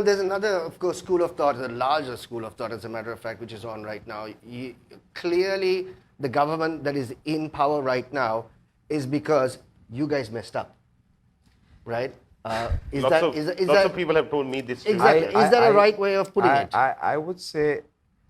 there's another, of course, school of thought, a larger school of thought, as a matter of fact, which is on right now. Clearly, the government that is in power right now is because you guys messed up, right? Lots of people have told me this. Exactly. Is that a right way of putting it? I would say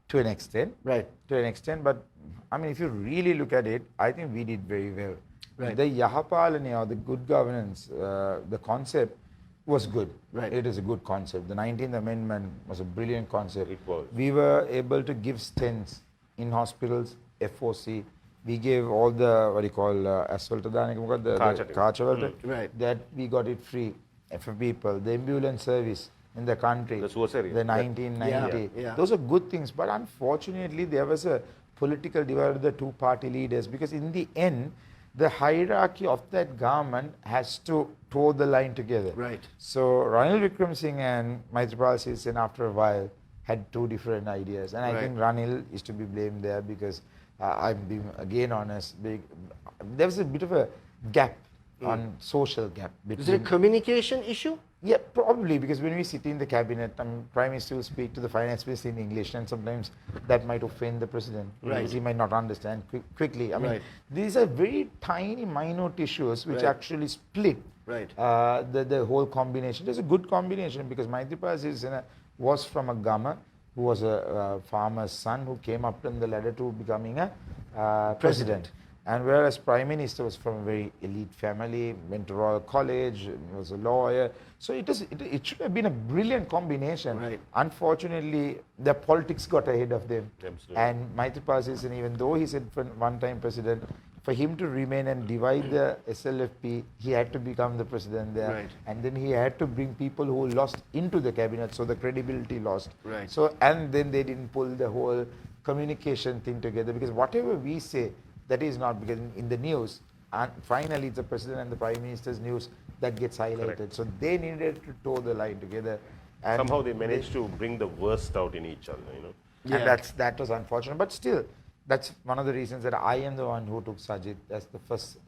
to an extent. Right. To an extent, but I mean, if you really look at it, I think we did very well. Right. The Yahapalani, or the good governance, the concept was good. Right. It is a good concept. The 19th Amendment was a brilliant concept. It was. We were able to give stents in hospitals, FOC. We gave all the, what do you call, Kachavata, Right. that we got it free for people. The ambulance service in the country, The suicide. the 1990. Yeah. Those are good things, but unfortunately there was a political divide with the two party leaders, because in the end, the hierarchy of that government has to toe the line together. Right. So Ranil Wickremesinghe and Maithripala Sirisena after a while had two different ideas, and I think Ranil is to be blamed there, because I'm being again honest, there was a bit of a gap on social gap between. Is it a communication issue? Yeah, probably, because when we sit in the cabinet, Prime Minister will speak to the finance minister in English, and sometimes that might offend the president, because he might not understand quickly. I mean, these are very tiny, minute issues which actually split the whole combination. It's a good combination, because Maithripala Sirisena was from a Gama, who was a farmer's son, who came up in the ladder to becoming a president. And whereas Prime Minister was from a very elite family, went to Royal College, was a lawyer. So it should have been a brilliant combination. Right. Unfortunately, the politics got ahead of them. Absolutely. And Maithripala Sirisena, even though he said one-time president, for him to remain and divide the SLFP, he had to become the president there. Right. And then he had to bring people who lost into the cabinet, so the credibility lost. Right. So, and then they didn't pull the whole communication thing together, because whatever we say, that is not, because in the news, and finally it's the president and the prime minister's news that gets highlighted. Correct. So they needed to toe the line together. And Somehow they managed to bring the worst out in each other, And that was unfortunate. But still, that's one of the reasons that I am the one who took Sajid as the first,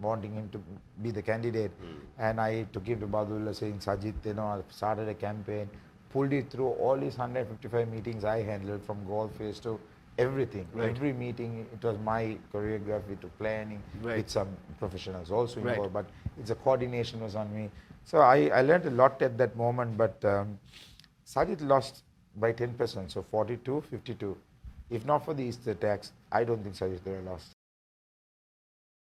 wanting him to be the candidate. And I took him to Badullah saying, Sajid, I started a campaign, pulled it through all his 155 meetings I handled, from golf phase to everything. Every meeting, it was my choreography to planning, with some professionals also involved, but it's a coordination was on me. So I learned a lot at that moment, but Sajid lost by 10%, so 42-52. If not for the Easter tax, I don't think Sajid would have lost.